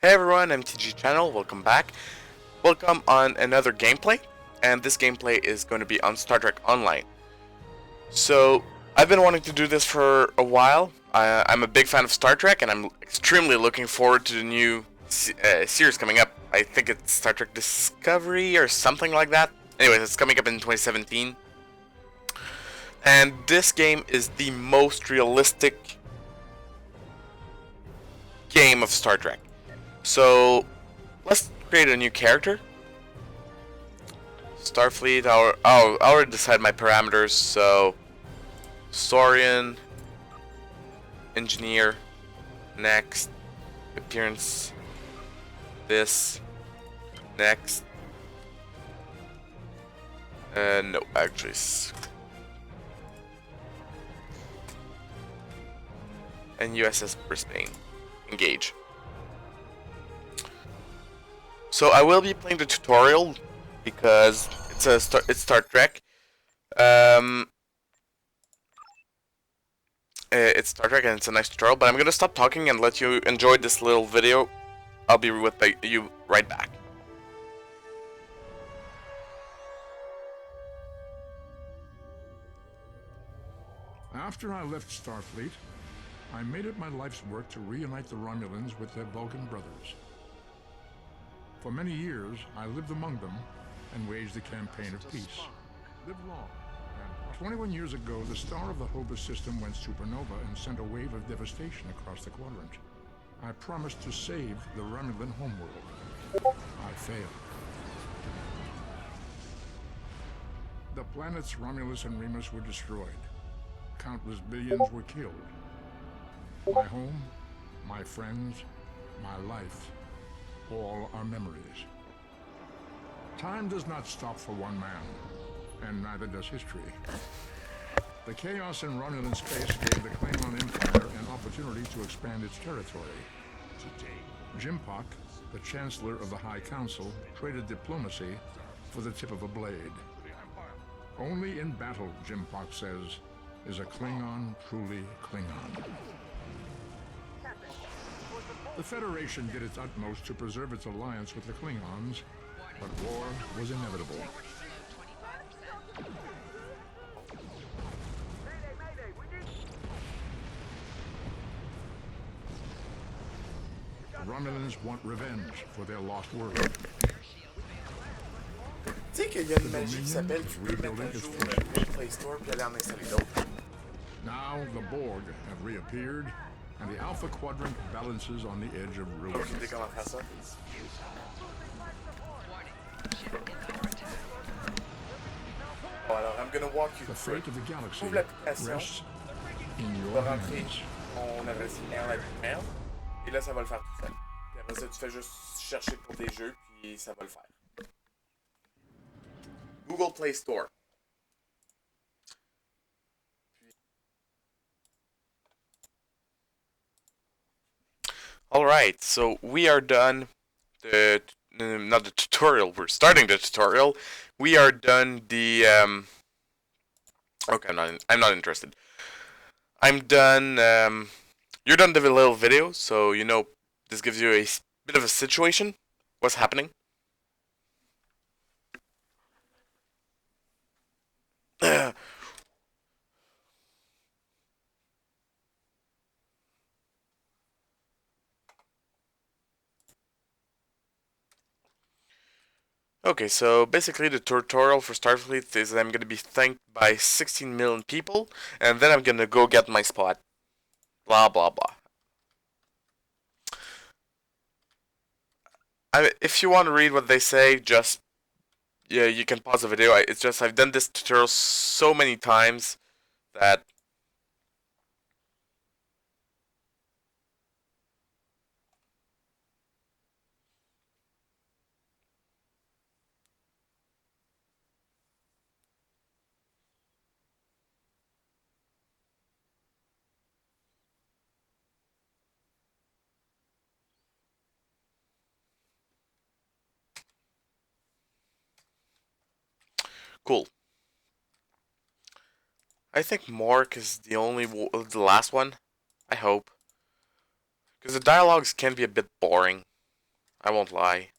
Hey everyone, MTG Channel, welcome back. Welcome on another gameplay, and this gameplay is going to be on Star Trek Online. So, I've been wanting to do this for a while. I'm a big fan of Star Trek, and I'm extremely looking forward to the new series coming up. I think it's Star Trek Discovery or something like that. Anyways, it's coming up in 2017. And this game is the most realistic game of Star Trek. So, let's create a new character. Starfleet, I already decided my parameters, so Saurian, Engineer, next, appearance, this, next, no, actually, and USS Brisbane, engage. So I will be playing the tutorial because it's Star Trek. It's Star Trek and it's a nice tutorial, but I'm gonna stop talking and let you enjoy this little video. I'll be with you right back. After I left Starfleet, I made it my life's work to reunite the Romulans with their Vulcan brothers. For many years, I lived among them and waged a campaign of peace. Live long. And 21 years ago, the star of the Hova system went supernova and sent a wave of devastation across the quadrant. I promised to save the Romulan homeworld. I failed. The planets Romulus and Remus were destroyed. Countless billions were killed. My home, my friends, my life, all are memories. Time does not stop for one man, and neither does history. The chaos in Romulan space gave the Klingon Empire an opportunity to expand its territory. Jimpak, the Chancellor of the High Council, traded diplomacy for the tip of a blade. Only in battle, Jimpak says, is a Klingon truly Klingon. The Federation did its utmost to preserve its alliance with the Klingons, but war was inevitable. The Romulans want revenge for their lost world. Tu sais qu'il y a une magie qui s'appelle tu peux mettre un jour Google Play Store puis aller en installer d'autres. Now the Borg have reappeared, and the Alpha Quadrant balances on the edge of ruin. Aucune idée comment faire ça. Bon alors, I'm gonna walk you The through fate of the galaxy Ouvre l'application, rests in tu your vas rentrer hands. ton adresse email à l'email, et là ça va le faire tout seul. Puis après ça, tu fais juste chercher pour des jeux, puis ça va le faire. Google Play Store. Alright, so we are done not the tutorial, we're starting the tutorial. We are done the okay, I'm not interested. I'm done you're done the little video, so you know this gives you a bit of a situation. What's happening? Okay, so basically the tutorial for Starfleet is I'm gonna be thanked by 16 million people, and then I'm gonna go get my spot. Blah blah blah. If you want to read what they say, just yeah, you can pause the video. It's just I've done this tutorial so many times that cool. I think Mork is the last one. I hope, because the dialogues can be a bit boring. I won't lie.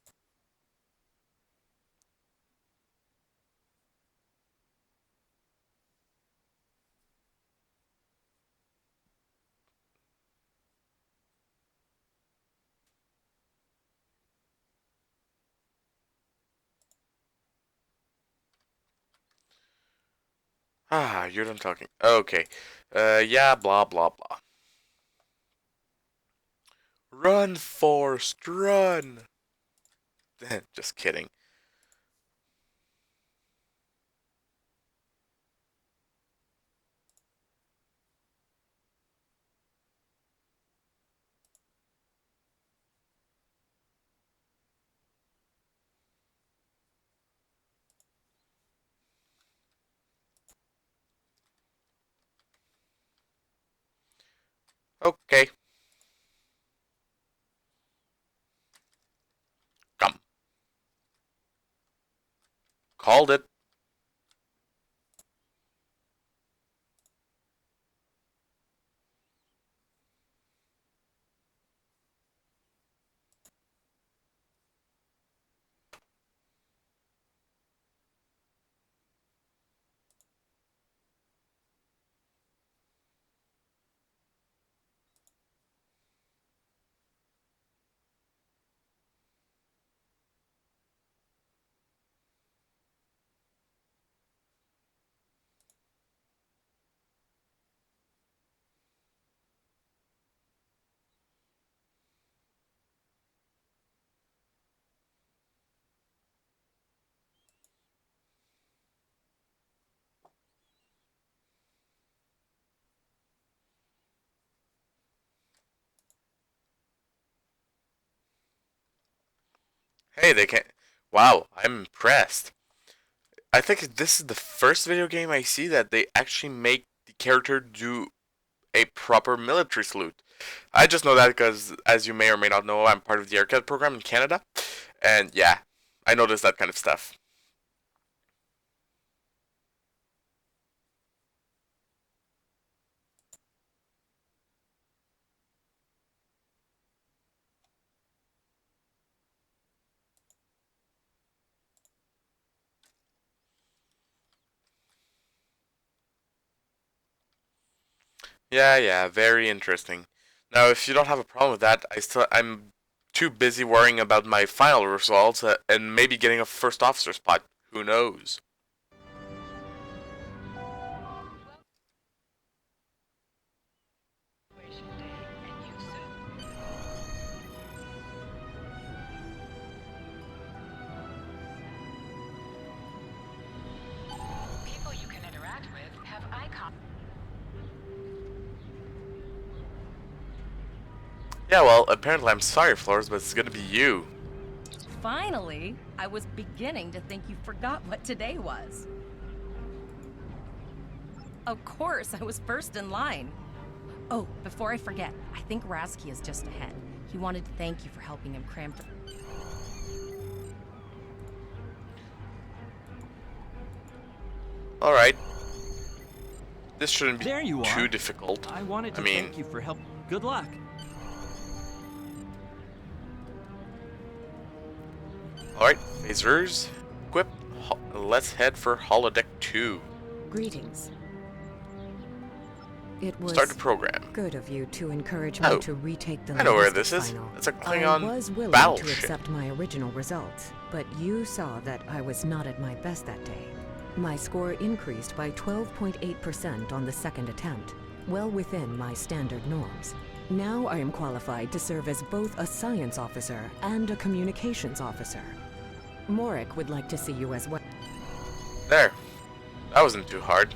Ah, you're done talking. Okay. Yeah, blah, blah, blah. Run, Forrest, run! Just kidding. Okay, come. Called it. Hey, they can't. Wow, I'm impressed. I think this is the first video game I see that they actually make the character do a proper military salute. I just know that because, as you may or may not know, I'm part of the AirCAD program in Canada. And yeah, I noticed that kind of stuff. Yeah, yeah, very interesting. Now, if you don't have a problem with that, I'm too busy worrying about my final results and maybe getting a first officer spot. Who knows? People you can interact with have icons. Yeah, well, apparently I'm sorry, Flores, but it's gonna be you. Finally, I was beginning to think you forgot what today was. Of course, I was first in line. Oh, before I forget, I think Rasky is just ahead. He wanted to thank you for helping him cram for... Alright. This shouldn't be There you are. too difficult. I wanted to I mean, thank you for help. Good luck. alright, phasers, equipped. Let's head for holodeck 2. Greetings. It was Start the program. good of you to encourage me Oh, to retake the I know where linguistics this is. final. It's a I Klingon was willing to battleship. accept my original results, but you saw that I was not at my best that day. My score increased by 12.8% on the second attempt, well within my standard norms. Now I am qualified to serve as both a science officer and a communications officer. Morik would like to see you as well. There. That wasn't too hard.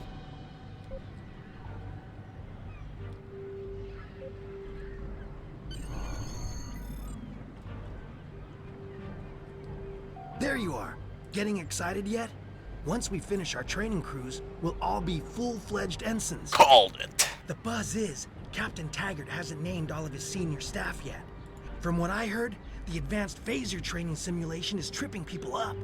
There you are. Getting excited yet? Once we finish our training cruise, we'll all be full-fledged ensigns. Called it. The buzz is, Captain Taggart hasn't named all of his senior staff yet. From what I heard, the advanced phaser training simulation is tripping people up.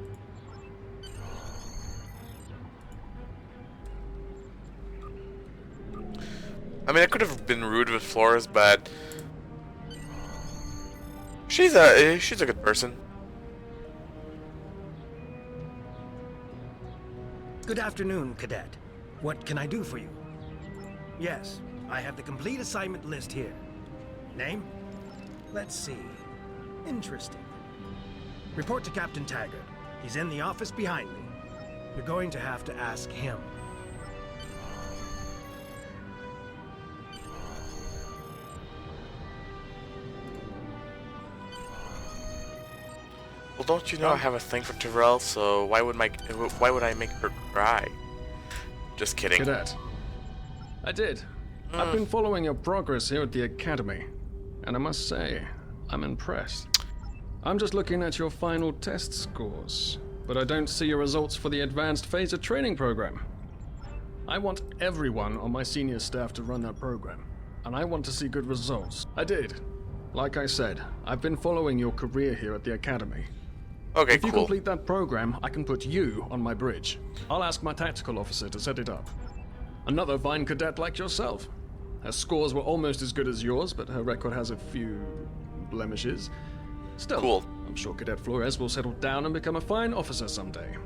I mean, I could have been rude with Flores, but she's a good person. Good afternoon, Cadet. What can I do for you? Yes, I have the complete assignment list here. Name? Let's see. Interesting. Report to Captain Taggart. He's in the office behind me. You're going to have to ask him. Well, don't you know I have a thing for Tyrell, so why would I make her cry? Just kidding. Cadet. I did. I've been following your progress here at the Academy, and I must say, I'm impressed. I'm just looking at your final test scores, but I don't see your results for the Advanced Phaser Training Program. I want everyone on my senior staff to run that program, and I want to see good results. I did. Like I said, I've been following your career here at the Academy. Okay, If you cool. complete that program, I can put you on my bridge. I'll ask my tactical officer to set it up. Another fine cadet like yourself. Her scores were almost as good as yours, but her record has a few blemishes. Still, Cool. I'm sure Cadet Flores will settle down and become a fine officer someday.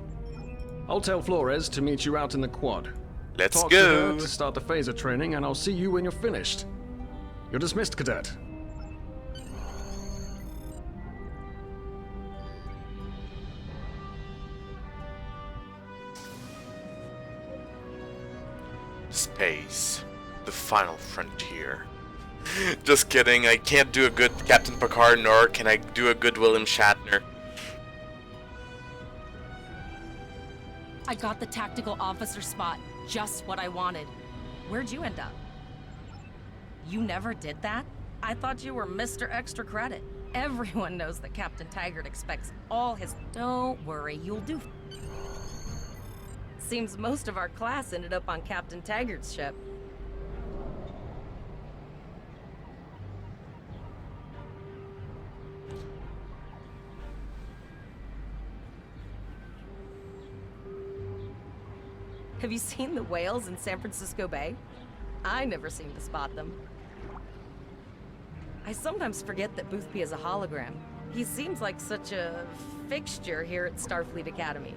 I'll tell Flores to meet you out in the quad. Let's Talk go. to her to start the phaser training, and I'll see you when you're finished. You're dismissed, Cadet. Space. The final frontier. Just kidding, I can't do a good Captain Picard, nor can I do a good William Shatner. I got the tactical officer spot. Just what I wanted. Where'd you end up? You never did that? I thought you were Mr. Extra Credit. Everyone knows that Captain Taggart expects all his... Don't worry, you'll do... Seems most of our class ended up on Captain Taggart's ship. Have you seen the whales in San Francisco Bay? I never seem to spot them. I sometimes forget that Boothby is a hologram. He seems like such a fixture here at Starfleet Academy.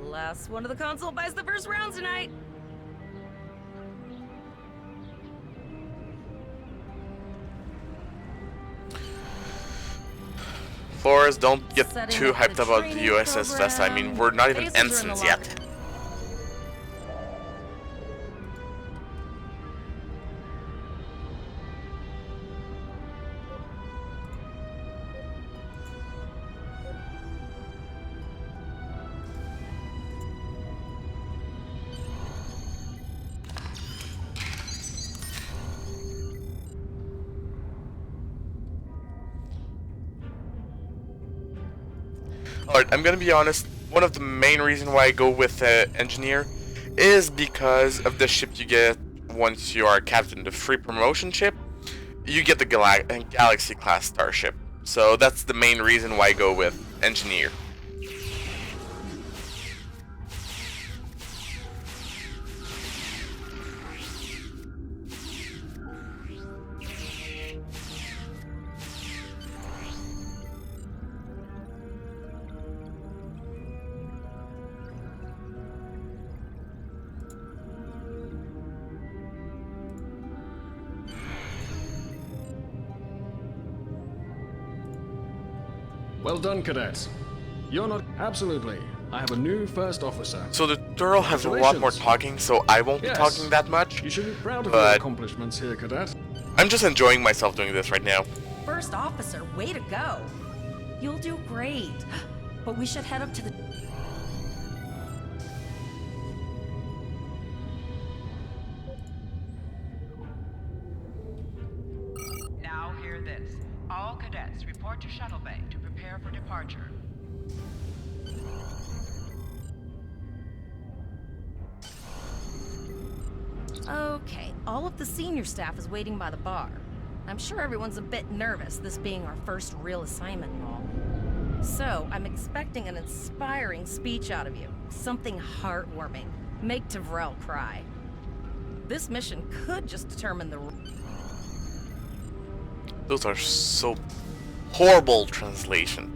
Last one of the console buys the first round tonight. Flores, don't get Setting too up hyped the about the training USS Vesta. I mean, program. we're not even Phasers are in the ensigns locker. yet. Alright, I'm gonna be honest, one of the main reasons why I go with Engineer is because of the ship you get once you are captain, the free promotion ship. You get the Galaxy class starship. So that's the main reason why I go with Engineer. Well done, cadets. You're not... Absolutely. I have a new first officer. So the Tyrell has a lot more Congratulations. talking, so I won't be Yes. talking that much. You should be proud of your But- accomplishments here, cadet. I'm just enjoying myself doing this right now. First officer, way to go. You'll do great. But we should head up to the... Now hear this. All cadets report to Shuttle Bay to prepare for departure. Okay, all of the senior staff is waiting by the bar. I'm sure everyone's a bit nervous, this being our first real assignment and all. So, I'm expecting an inspiring speech out of you. Something heartwarming. Make Tavrel cry. This mission could just determine the... Those are so horrible translations.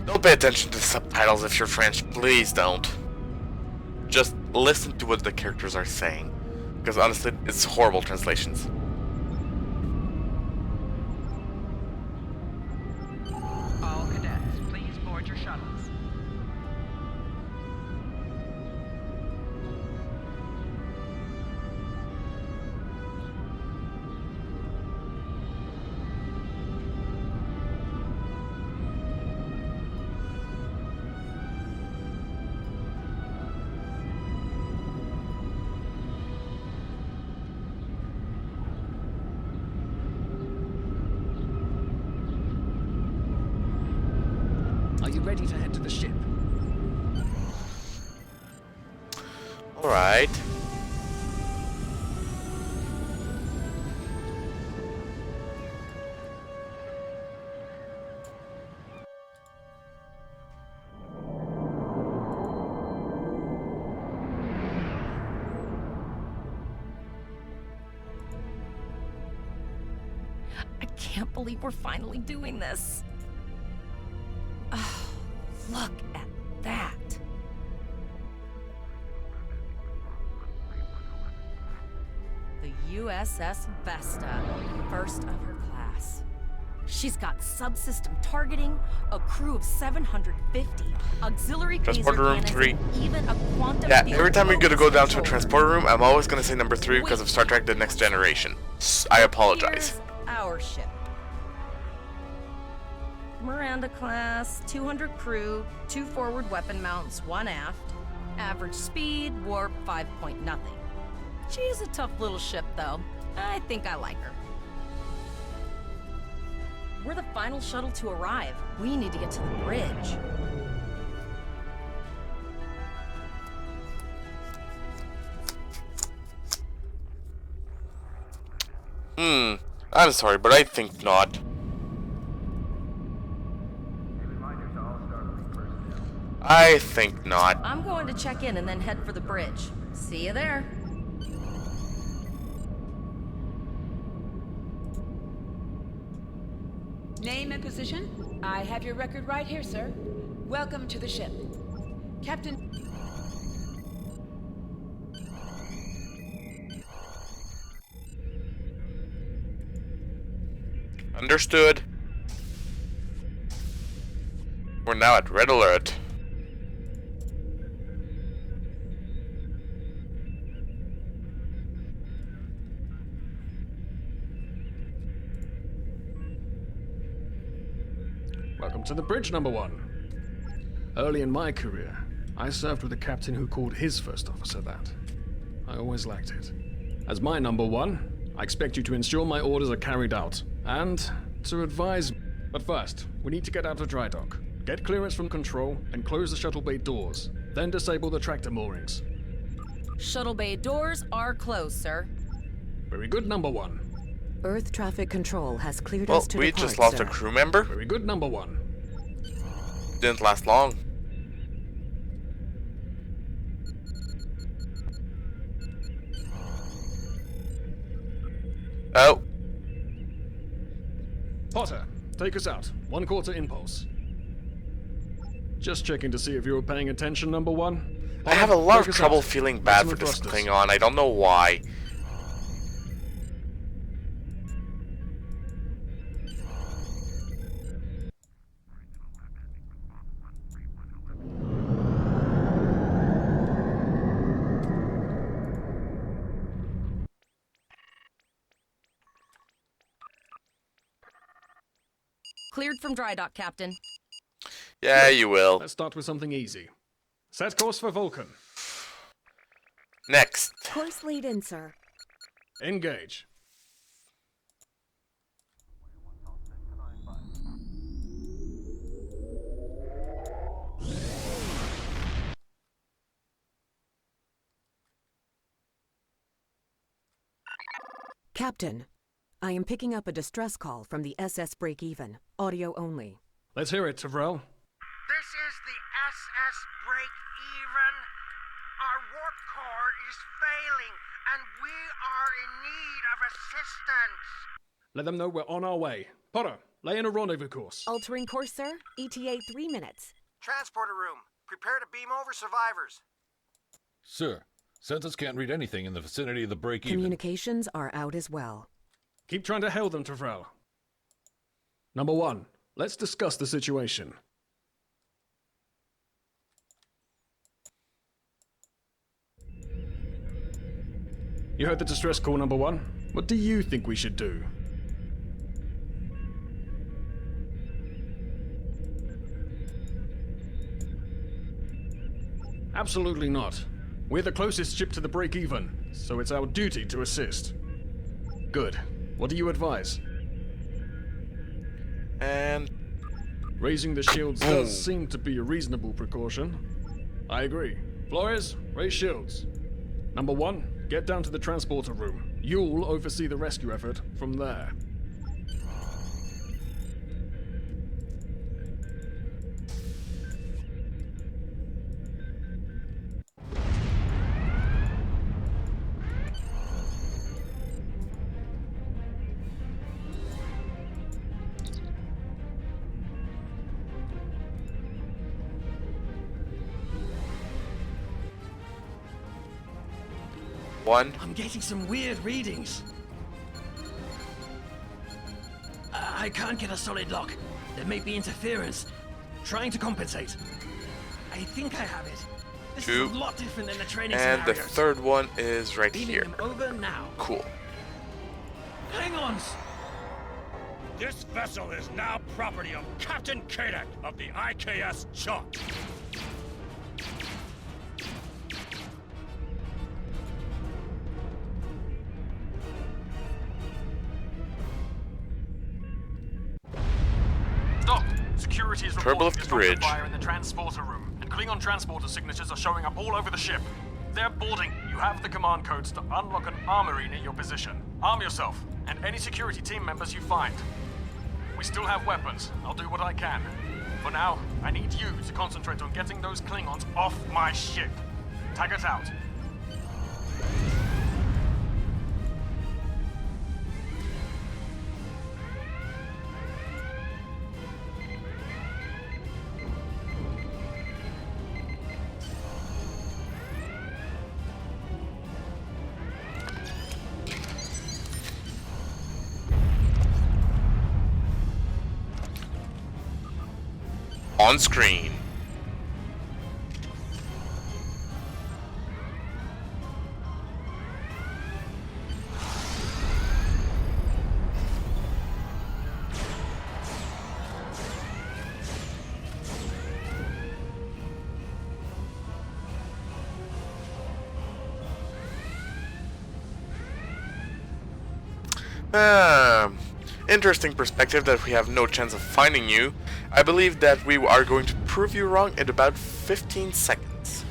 Don't pay attention to the subtitles if you're French, please don't. Just listen to what the characters are saying, because honestly, it's horrible translations. All cadets, please board your shuttles. Are you ready to head to the ship? Alright. I can't believe we're finally doing this. Oh, look at that. The USS Vesta, first of her class. She's got subsystem targeting, a crew of 750, auxiliary Transporter phaser room cannons, 3. and even a quantum Yeah, field every time you're gonna go down to a control. transporter room, I'm always gonna say number 3 because of Star Trek The Next Generation. I apologize. Here's our ship. Miranda class, 200 crew, 2 forward weapon mounts, 1 aft. Average speed, warp 5 point nothing. She's a tough little ship, though. I think I like her. We're the final shuttle to arrive. We need to get to the bridge. I'm sorry, but I think not. I think not. I'm going to check in and then head for the bridge. See you there. Name and position? I have your record right here, sir. Welcome to the ship. Captain... Understood. We're now at red alert. Welcome to the bridge, number 1. Early in my career, I served with a captain who called his first officer that. I always liked it. As my number 1, I expect you to ensure my orders are carried out, and to advise... But first, we need to get out of dry dock, get clearance from control, and close the shuttle bay doors. Then disable the tractor moorings. Shuttle bay doors are closed, sir. Very good, number 1. Earth traffic control has cleared Well, us to we depart, just lost sir. a crew member. Very good, number 1. Didn't last long. Oh. Potter, take us out. 1/4 impulse. Just checking to see if you were paying attention, number 1. I have a lot take of us trouble out. feeling bad for Maximum this thrusters. Klingon. I don't know why. Cleared from dry dock, Captain. Yeah, you will. Let's start with something easy. Set course for Vulcan. Next. Course lead in, sir. Engage. Captain, I am picking up a distress call from the SS Break-Even, audio only. Let's hear it, Tavrel. This is the SS Break-Even. Our warp core is failing, and we are in need of assistance. Let them know we're on our way. Potter, lay in a rendezvous course. Altering course, sir. ETA 3 minutes. Transporter room. Prepare to beam over survivors. Sir, Census can't read anything in the vicinity of the break-even. Communications are out as well. Keep trying to hail them, Tyrell. Number 1, let's discuss the situation. You heard the distress call, number 1. What do you think we should do? Absolutely not. We're the closest ship to the break-even, so it's our duty to assist. Good. What do you advise? And Raising the shields does seem to be a reasonable precaution. I agree. Flores, raise shields. Number 1, get down to the transporter room. You'll oversee the rescue effort from there. one. I'm getting some weird readings. I can't get a solid lock. There may be interference. Trying to compensate. I think I have it. This Two. is a lot different than the training And the scenarios. third one is right Beaming here. them over now. Cool. Hang on. This vessel is now property of Captain Cadet of the IKS Chuck. Stop! Security is Turbo reporting lift disruptive bridge. fire in the transporter room, and Klingon transporter signatures are showing up all over the ship. They're boarding. You have the command codes to unlock an armory near your position. Arm yourself, and any security team members you find. We still have weapons. I'll do what I can. For now, I need you to concentrate on getting those Klingons off my ship. Taggart out. On screen. Interesting perspective that we have no chance of finding you. I believe that we are going to prove you wrong in about 15 seconds.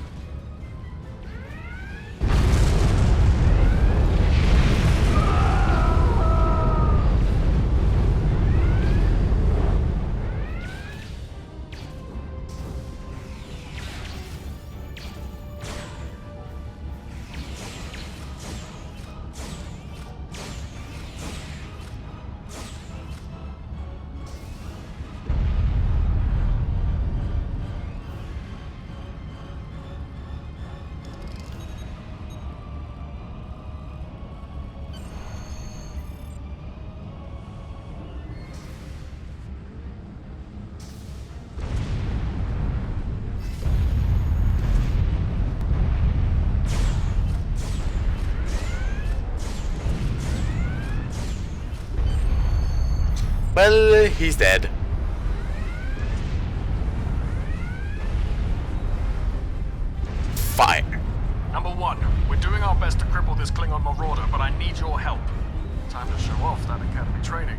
Well, he's dead. Fire. Number 1, we're doing our best to cripple this Klingon marauder, but I need your help. Time to show off that academy training.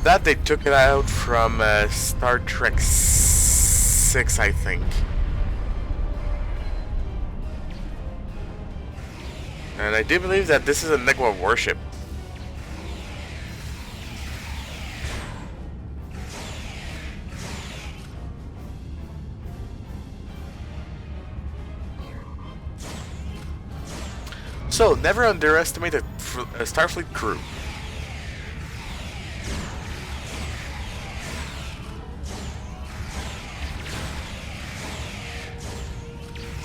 That they took it out from Star Trek 6, I think. And I do believe that this is a Negwa warship. So, never underestimate a Starfleet crew.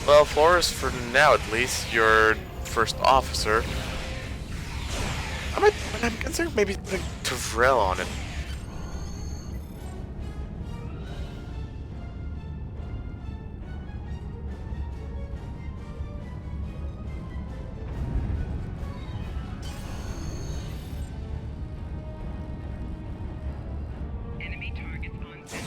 Well, Flores, for now at least, your first officer. I'm considering maybe putting Tavrel on it. Enemy targets on center.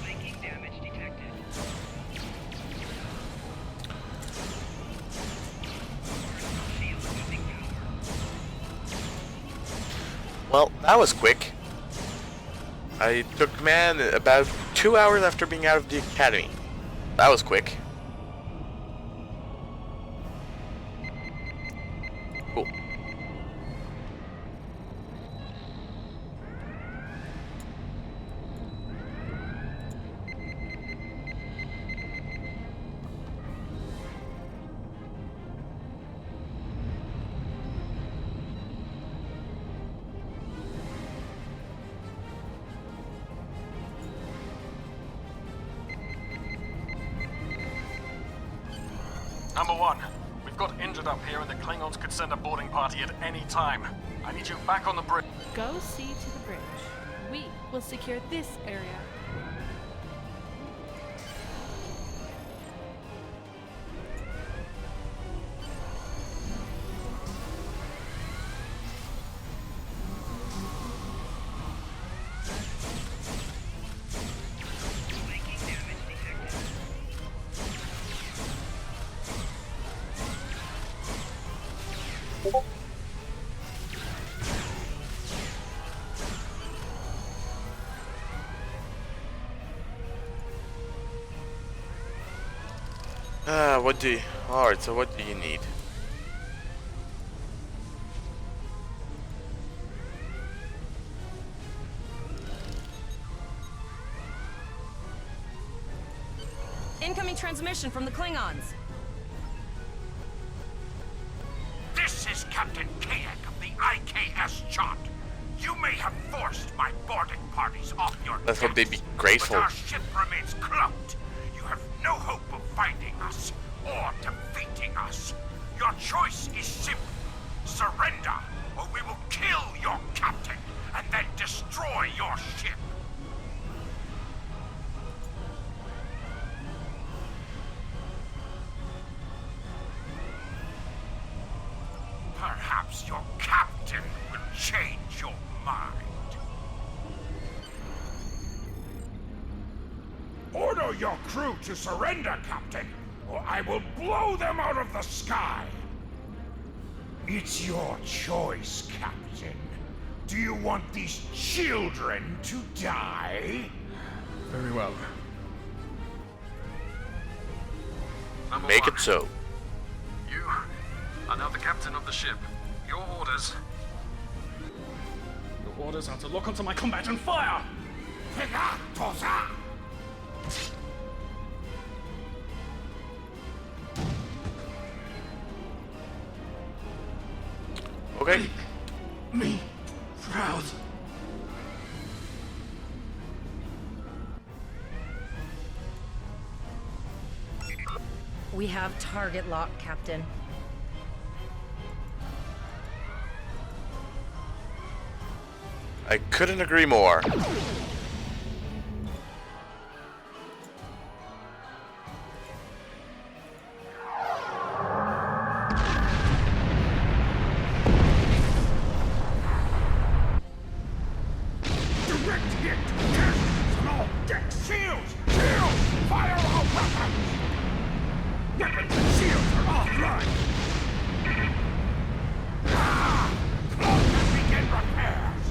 Flanking damage detected. Shield losing power. Well, that was quick. I took command about 2 hours after being out of the academy. That was quick. Cool. Number one, we've got injured up here and the Klingons could send a boarding party at any time. I need you back on the bridge. Go see to the bridge. We will secure this area. Flanking damage detected. Alright, so what do you need? Incoming transmission from the Klingons. This is Captain Kayak of the IKS Chart. You may have forced my boarding parties off your Let's hope they'd be grateful. but our ship remains cloaked. You have no hope of finding us or defeating us. Your choice is simple. Surrender, or we will kill your captain and then destroy your ship. Perhaps your captain will change your mind. Order your crew to surrender, Captain, or I will blow them out of the sky. It's your choice, Captain. Do you want these children to die? Very well. Number Make one, it so. you are now the captain of the ship. Your orders. Your orders are to lock onto my combat and fire! Okay. Me proud. We have target lock, Captain. I couldn't agree more. Direct hit! Cannons on all decks! Shields! Shields! Fire all weapons! Weapons and shields are offline! Ah! Close and begin repairs!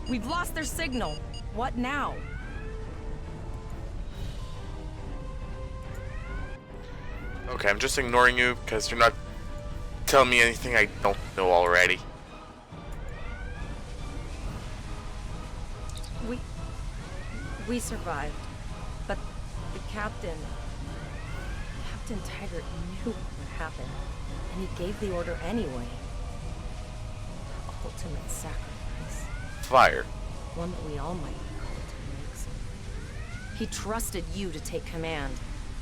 We've lost their signal. What now? Okay, I'm just ignoring you because you're not telling me anything I don't know already. We survived, but the Captain Taggart knew what would happen, and he gave the order anyway. Ultimate sacrifice. Fire. One that we all might recall at times. He trusted you to take command.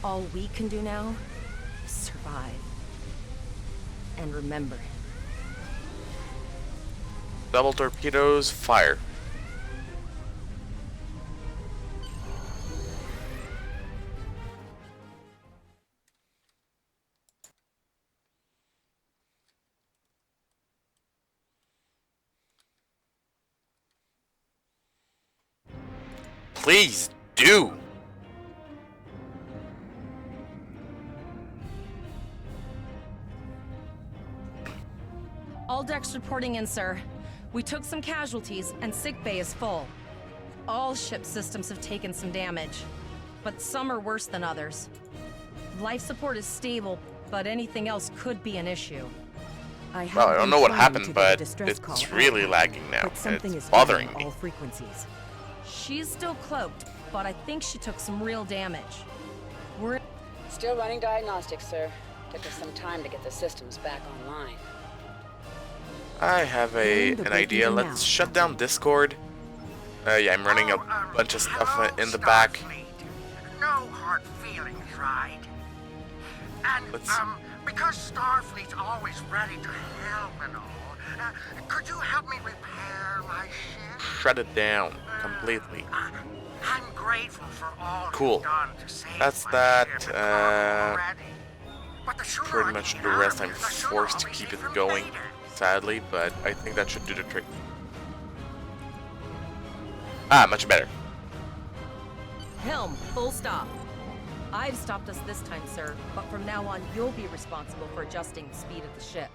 All we can do now is survive. And remember him. Double torpedoes, fire. Please do. All decks reporting in, sir. We took some casualties, and sickbay is full. All ship systems have taken some damage, but some are worse than others. Life support is stable, but anything else could be an issue. Well, I don't know what happened, but it's really lagging now. It's bothering me. All frequencies. She's still cloaked, but I think she took some real damage. We're Still running diagnostics, sir. Took us some time to get the systems back online. I have an idea. Let's shut down Discord. Yeah, I'm running a bunch of stuff in the back. No hard feelings, right? And, because Starfleet's always ready to help and all, could you help me repair my ship? Shut it down completely. I'm grateful for all Cool. you've done to save That's my that. ship and cargo already. But the sooner Pretty I much get the out rest of I'm here, the sooner forced I'll to be keep safe it from going, Vader. sadly, but I think that should do the trick. Ah, much better. Helm, full stop. I've stopped us this time, sir, but from now on, you'll be responsible for adjusting the speed of the ship.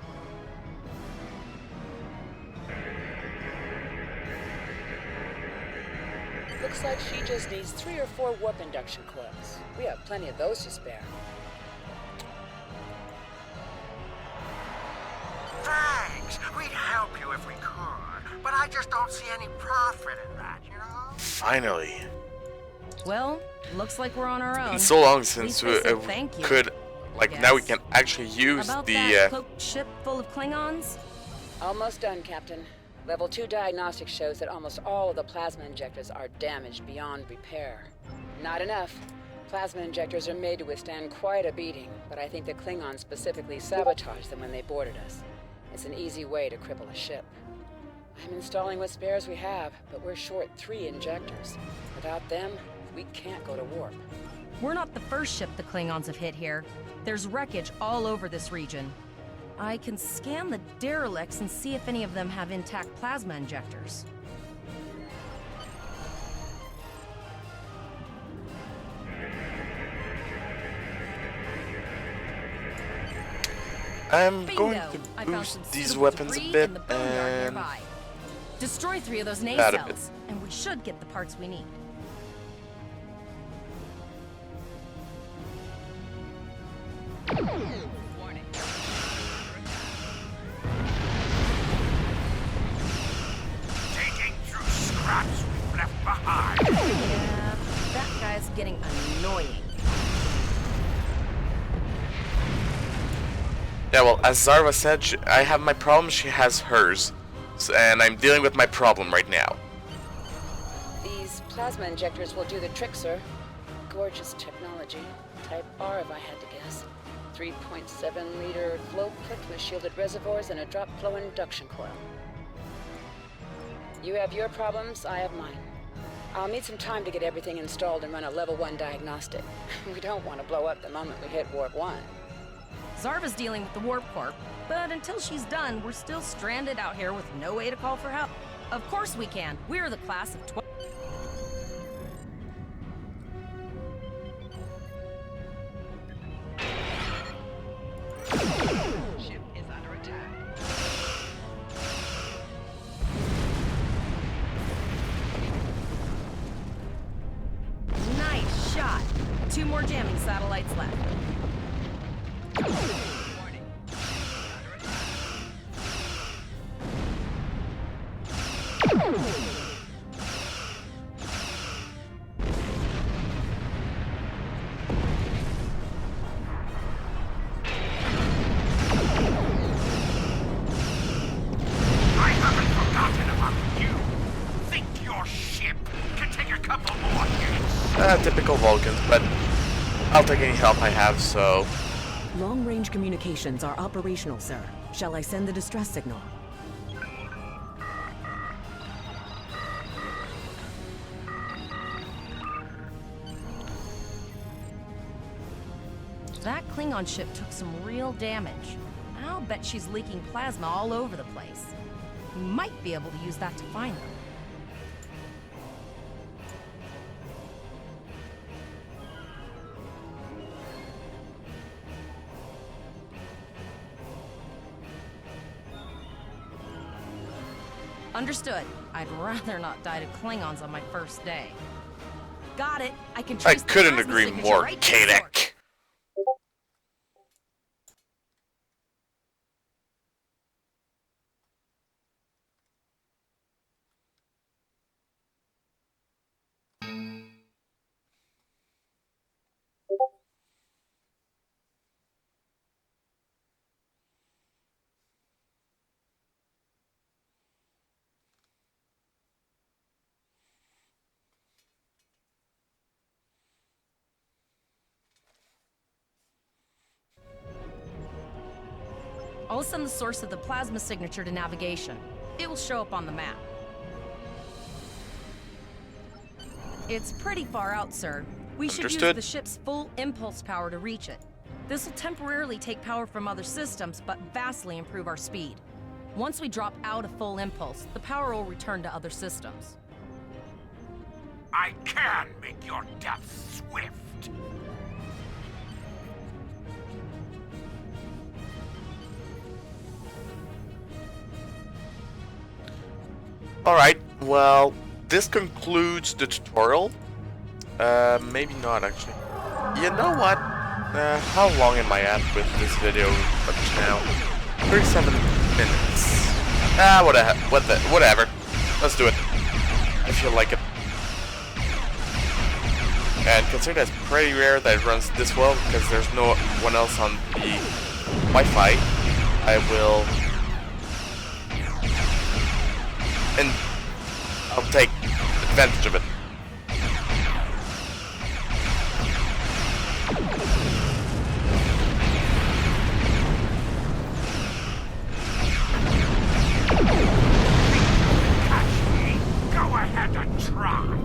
Looks like she just needs 3 or 4 warp induction coils. We have plenty of those to spare. Thanks. We'd help you if we could, but I just don't see any profit in that, you know? Finally. Well, looks like we're on our own. It's so long At since least we they said thank you, could, like, I now we guess. can actually use About the, that cloaked ship full of Klingons? Almost done, Captain. Level 2 diagnostics shows that almost all of the plasma injectors are damaged beyond repair. Not enough. Plasma injectors are made to withstand quite a beating, but I think the Klingons specifically sabotaged them when they boarded us. It's an easy way to cripple a ship. I'm installing what spares we have, but we're short 3 injectors. Without them, we can't go to warp. We're not the first ship the Klingons have hit here. There's wreckage all over this region. I can scan the derelicts and see if any of them have intact plasma injectors. I'm Bingo! going I to found some boost these suitable weapons a debris bit in the boneyard and nearby. Destroy 3 of those That a bit. nacelles, and we should get the parts we need. Warning. Taking through scraps we've left behind. Yeah, that guy's getting annoying. yeah. Well, as Zarva said, I have my problem. She has hers, and I'm dealing with my problem right now. These plasma injectors will do the trick, sir. Gorgeous technology. Type R, if I had to guess. 3.7-liter flow clip with shielded reservoirs and a drop flow induction coil. You have your problems, I have mine. I'll need some time to get everything installed and run a level 1 diagnostic. We don't want to blow up the moment we hit warp 1. Zarva's dealing with the warp core, but until she's done, we're still stranded out here with no way to call for help. Of course we can. We're the class of 12. Ship is under attack. Nice shot. 2 more jamming satellites left. Warning. Under attack. I haven't forgotten about you. Think your take a couple more hits. Typical Vulcans, but I'll take any help I have, so... Long-range communications are operational, sir. Shall I send the distress signal? That Klingon ship took some real damage. I'll bet she's leaking plasma all over the place. We might be able to use that to find them. Understood. I'd rather not die to Klingons on my first day. Got it. I can trace the couldn't plasma agree signature more, right to the source. Kadek. I'll send the source of the plasma signature to navigation. It will show up on the map. It's pretty far out, sir. We should use Understood. the ship's full impulse power to reach it. This will temporarily take power from other systems, but vastly improve our speed. Once we drop out of full impulse, the power will return to other systems. I can make your death swift. Alright, well, this concludes the tutorial. Maybe not, actually. You know what? How long am I at with this video up to now? 37 minutes. Whatever. Let's do it. I feel like it. And considering it's pretty rare that it runs this well, because there's no one else on the Wi-Fi, I will... And I'll take advantage of it. Catch me. Go ahead and try.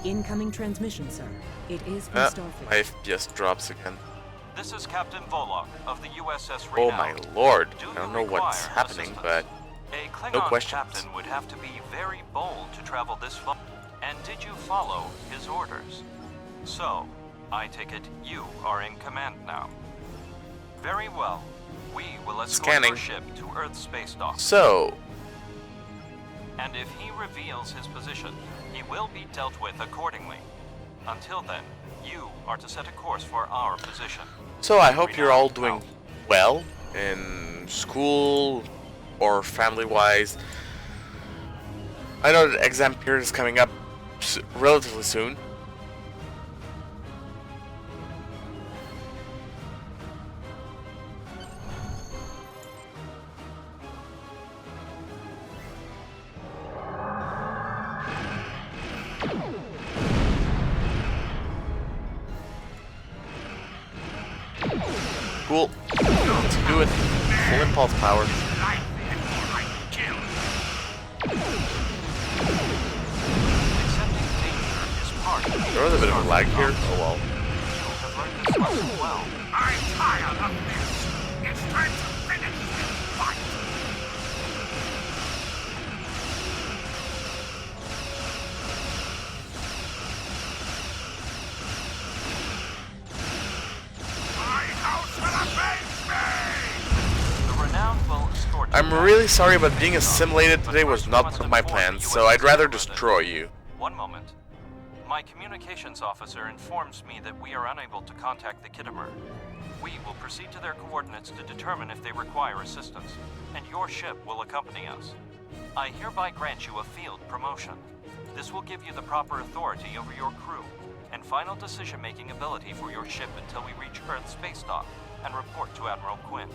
Incoming transmission, sir. It is from Starfleet. My FPS drops again. This is Captain Volok of the USS Oh Renown. my lord. Do I don't you know what's require happening, assistance? but A Klingon no questions. captain would have to be very bold to travel this far. And did you follow his orders? So, I take it you are in command now. Very well. We will escort Scanning. your ship to Earth's space dock. So, And if he reveals his position, he will be dealt with accordingly. Until then, you are to set a course for our position. So I hope you're all Renown doing out. well in school or family-wise. I know that exam period is coming up relatively soon. Do it. Full impulse power. There was a bit of a lag here. Oh well. I'm tired of this. It's time to finish this fight. My house will avenge me! The Renown will escort you I'm back. really sorry, but being assimilated today was not part of my plans, so I'd rather destroy you. One moment. My communications officer informs me that we are unable to contact the Kittimer. We will proceed to their coordinates to determine if they require assistance, and your ship will accompany us. I hereby grant you a field promotion. This will give you the proper authority over your crew, and final decision-making ability for your ship until we reach Earth space dock and report to Admiral Quinn.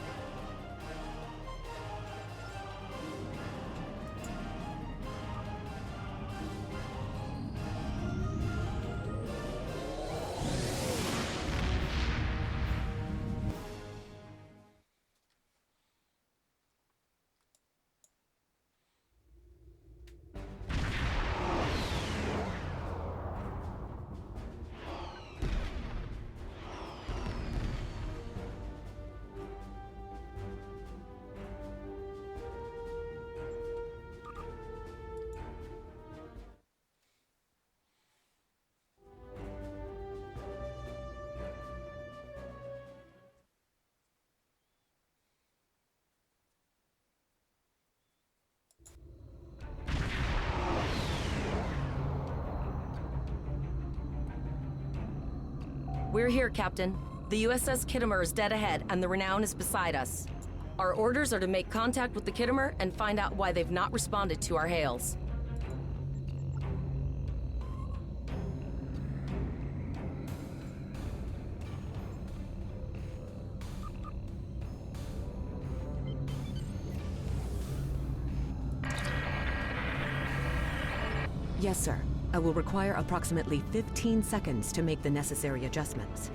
We're here, Captain. The USS Kittimer is dead ahead, and the Renown is beside us. Our orders are to make contact with the Kittimer and find out why they've not responded to our hails. Yes, sir. I will require approximately 15 seconds to make the necessary adjustments.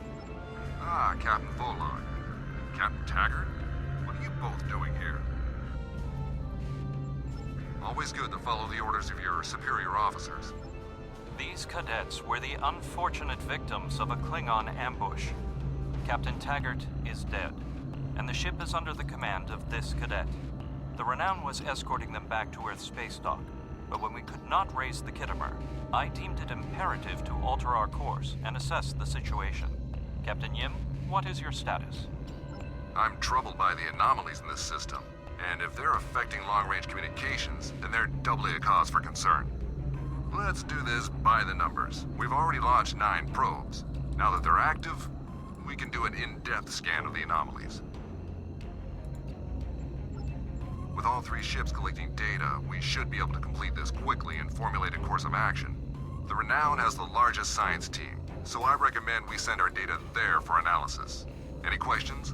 Ah, Captain Fullon. Captain Taggart? What are you both doing here? Always good to follow the orders of your superior officers. These cadets were the unfortunate victims of a Klingon ambush. Captain Taggart is dead, and the ship is under the command of this cadet. The Renown was escorting them back to Earth space dock, but when we could not raise the Kittimer, I deemed it imperative to alter our course and assess the situation. Captain Yim, what is your status? I'm troubled by the anomalies in this system, and if they're affecting long-range communications, then they're doubly a cause for concern. Let's do this by the numbers. We've already launched 9 probes. Now that they're active, we can do an in-depth scan of the anomalies. With all 3 ships collecting data, we should be able to complete this quickly and formulate a course of action. The Renown has the largest science team, so I recommend we send our data there for analysis. Any questions?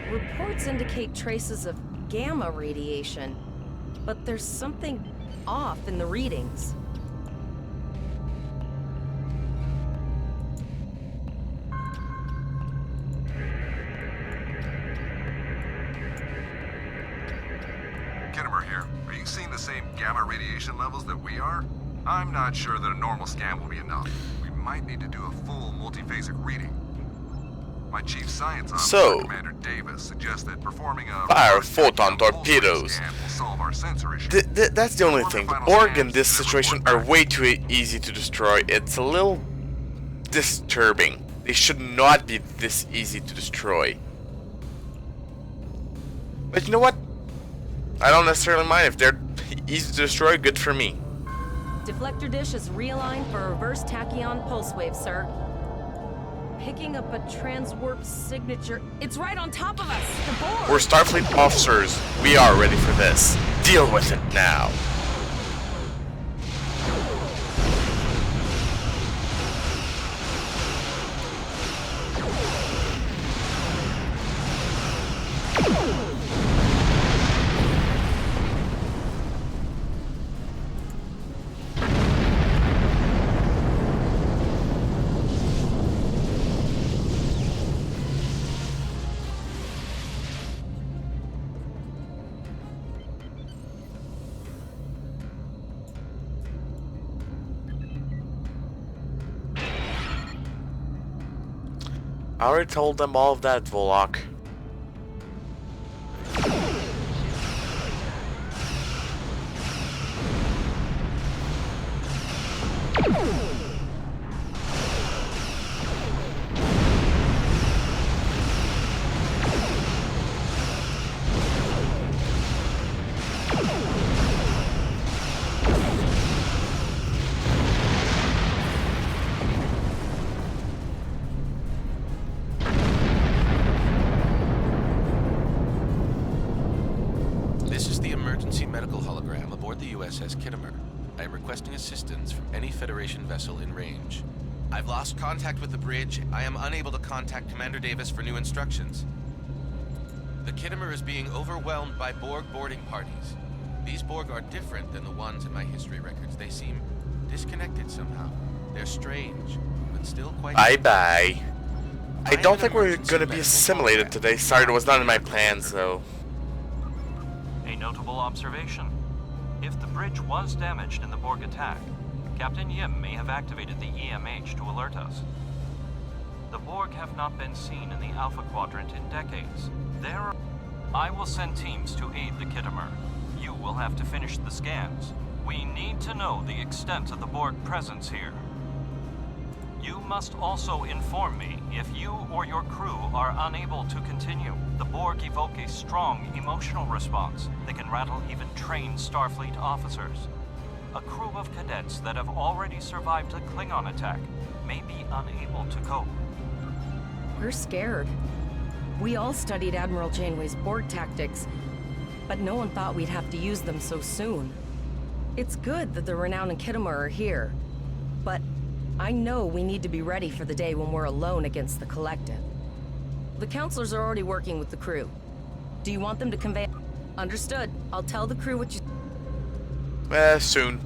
Reports indicate traces of gamma radiation, but there's something off in the readings. Kittimer here. Are you seeing the same gamma radiation levels that we are? I'm not sure that a normal scan will be enough. We might need to do a full multiphasic reading. My chief science officer, Commander Davis, suggests that performing a fire photon torpedoes. Scan will solve our sensor issue. That's the only thing. The Borg in this situation are way too easy to destroy. It's a little disturbing. They should not be this easy to destroy. But you know what? I don't necessarily mind if they're easy to destroy. Good for me. Deflector dish is realigned for reverse tachyon pulse wave, sir. picking up a transwarp signature. It's right on top of us. The board. We're Starfleet officers. We are ready for this. Deal with it now. I already told them all of that, Volok. This is the emergency medical hologram aboard the USS Kittimer. I am requesting assistance from any Federation vessel in range. I've lost contact with the bridge. I am unable to contact Commander Davis for new instructions. The Kittimer is being overwhelmed by Borg boarding parties. These Borg are different than the ones in my history records. They seem disconnected somehow. They're strange, but still quite... Bye-bye. I don't think we're gonna be assimilated today. Sorry, it was not in my plan, so... A notable observation. If the bridge was damaged in the Borg attack, Captain Yim may have activated the EMH to alert us. The Borg have not been seen in the Alpha Quadrant in decades. I will send teams to aid the Kittimer. You will have to finish the scans. We need to know the extent of the Borg presence here. You must also inform me if you or your crew are unable to continue. The Borg evoke a strong emotional response that can rattle even trained Starfleet officers. A crew of cadets that have already survived a Klingon attack may be unable to cope. We're scared. We all studied Admiral Janeway's Borg tactics, but no one thought we'd have to use them so soon. It's good that the Renown and Kittimer are here, but I know we need to be ready for the day when we're alone against the Collective. The counselors are already working with the crew. Do you want them to convey... Understood. I'll tell the crew what you... Soon.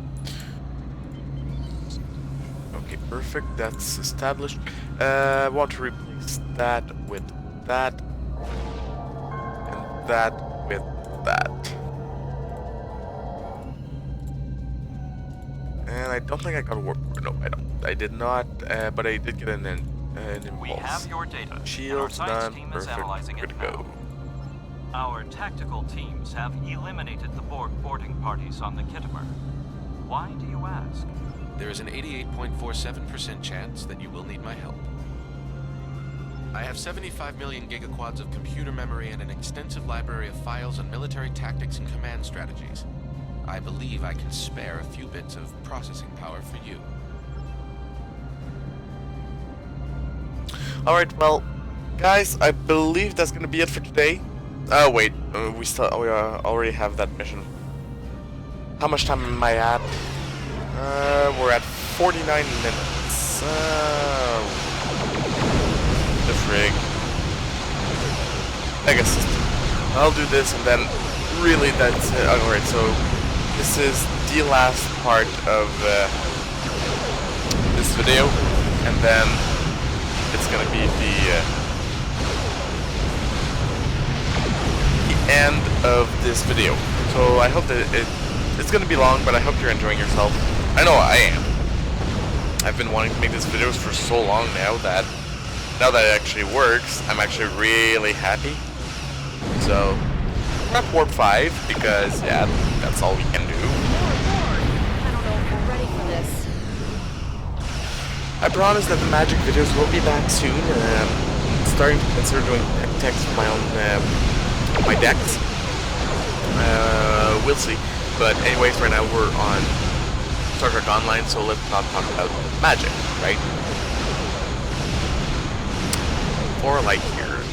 Okay, perfect. That's established. I want to replace that with that. And that with that. And I don't think I got a warp core. No, I don't. I did not, but I did get an impulse. We have your data. Shields and our science done. team Perfect. is analyzing Good it to now. go. Our tactical teams have eliminated the Borg boarding parties on the Kittimer. Why do you ask? There is an 88.47% chance that you will need my help. I have 75 million gigaquads of computer memory and an extensive library of files on military tactics and command strategies. I believe I can spare a few bits of processing power for you. Alright, well, guys, I believe that's gonna be it for today. Oh, wait, we already have that mission. How much time am I at? We're at 49 minutes. The frig. Pegasus. I'll do this and then really that's it. Alright, so this is the last part of this video, and then it's gonna be the end of this video. So I hope that it's gonna be long, but I hope you're enjoying yourself. I know I am. I've been wanting to make these videos for so long now that it actually works, I'm actually really happy. So we're at Warp 5 because yeah, that's all we can do. I don't know if we're ready for this. I promise that the magic videos will be back soon. Starting to consider doing text for my own my decks. We'll see. But anyways, right now we're on Star Trek Online, so let's not talk about magic, right? 4 light years.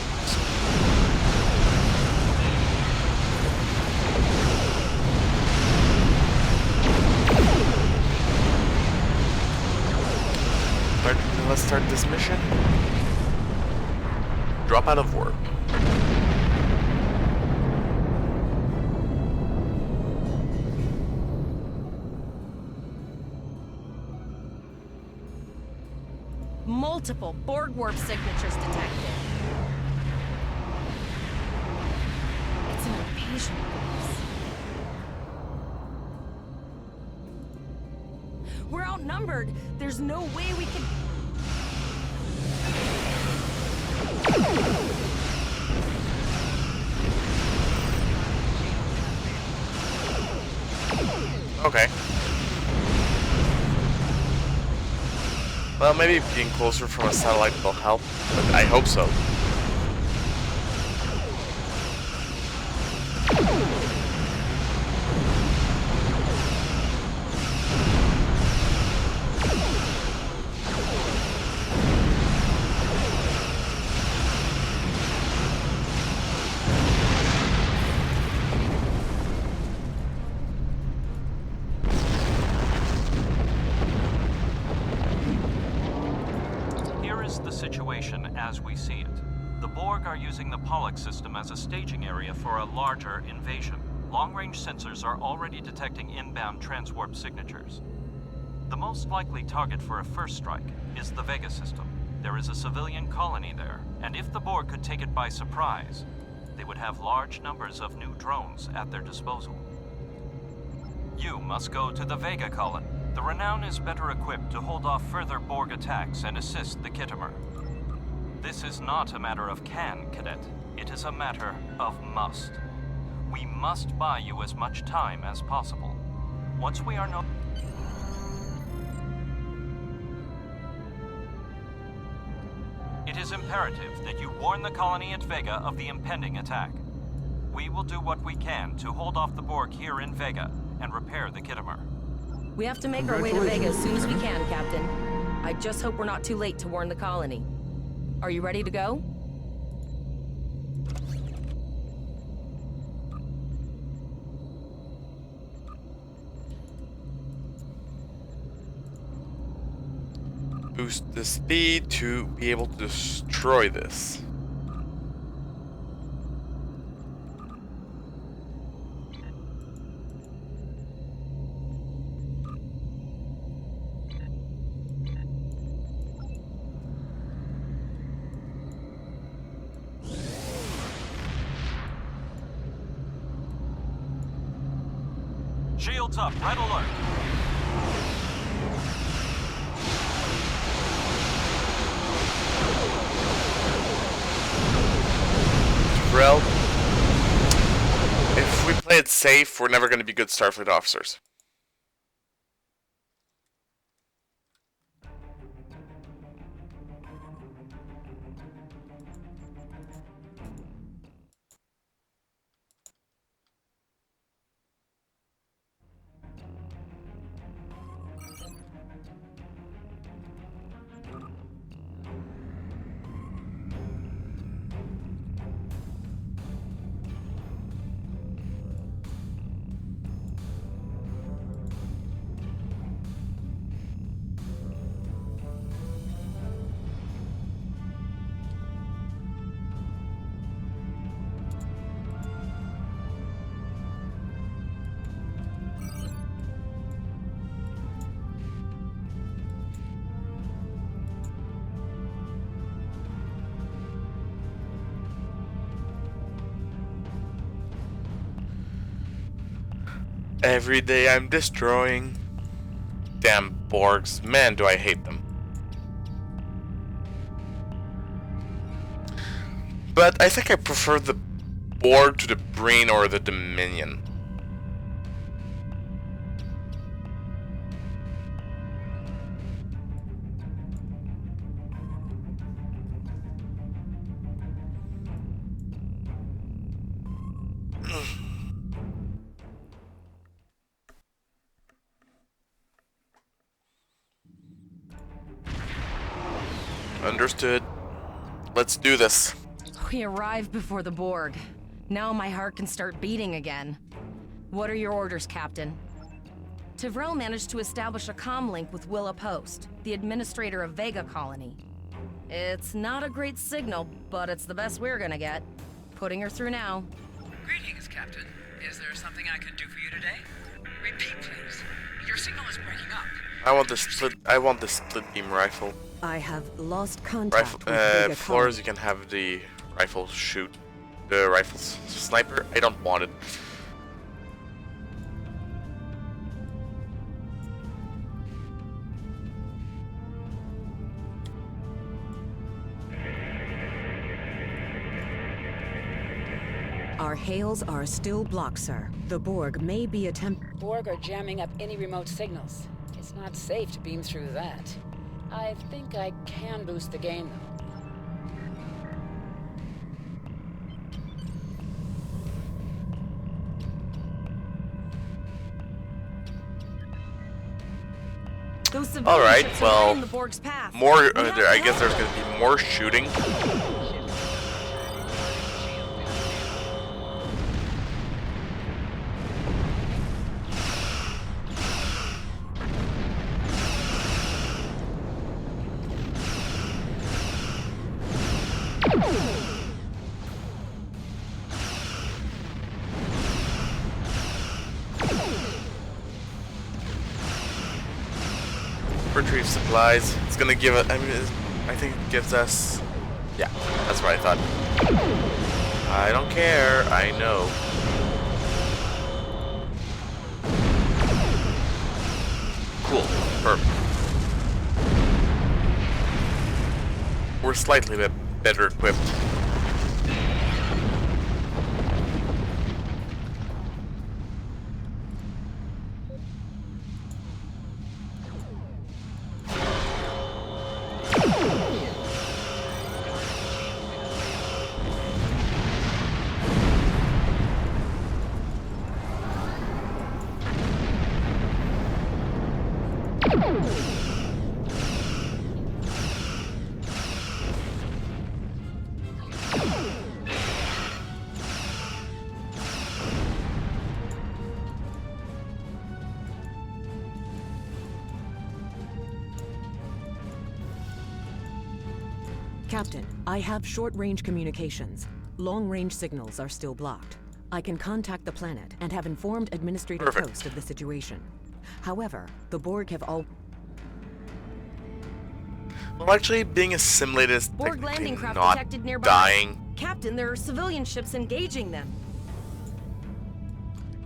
Let's start this mission. Drop out of warp. Multiple Borg warp signatures detected. It's an invasion force. We're outnumbered. There's no way we can... Okay. Well, maybe being closer from a satellite will help, but I hope so. As we see it, the Borg are using the Pollux system as a staging area for a larger invasion. Long-range sensors are already detecting inbound transwarp signatures. The most likely target for a first strike is the Vega system. There is a civilian colony there, and if the Borg could take it by surprise, they would have large numbers of new drones at their disposal. You must go to the Vega colony. The Renown is better equipped to hold off further Borg attacks and assist the Khitomer. This is not a matter of can, Cadet. It is a matter of must. We must buy you as much time as possible. Once we are It is imperative that you warn the colony at Vega of the impending attack. We will do what we can to hold off the Borg here in Vega and repair the Khitomer. We have to make our way to Vega as soon as we can, Captain. I just hope we're not too late to warn the colony. Are you ready to go? Boost the speed to be able to destroy this. Shields up, red alert. Rel, if we play it safe, we're never going to be good Starfleet officers. Every day I'm destroying. Damn Borgs. Man, do I hate them. But I think I prefer the Borg to the Breen or the Dominion. Understood. let's do this. We arrived before the Borg. Now my heart can start beating again. What are your orders, Captain? Tivrel managed to establish a comm link with Willa Post, the administrator of Vega Colony. It's not a great signal, but it's the best we're gonna get. Putting her through now. Greetings, Captain. Is there something I can do for you today? Repeat, please. Your signal is breaking up. I want the split beam rifle. I have lost contact Rifle, with Vega Flores, Colony. you can have the rifle shoot. The rifles. Sniper, I don't want it. Our hails are still blocked, sir. The Borg may be attempting... Borg are jamming up any remote signals. It's not safe to beam through that. I think I can boost the gain, though. All right, well, in the Borg's path. more. I guess there's going to be more shooting. Retrieve supplies. It's gonna give it. I mean, I think it gives us. Yeah, that's what I thought. I don't care. I know. Cool. Perfect. We're slightly bit better equipped. Captain, I have short-range communications. Long-range signals are still blocked. I can contact the planet and have informed Administrator Post of the situation. However, the Borg have all... Well, actually, being assimilated is Borg technically landing craft not detected nearby. dying. Captain, there are civilian ships engaging them.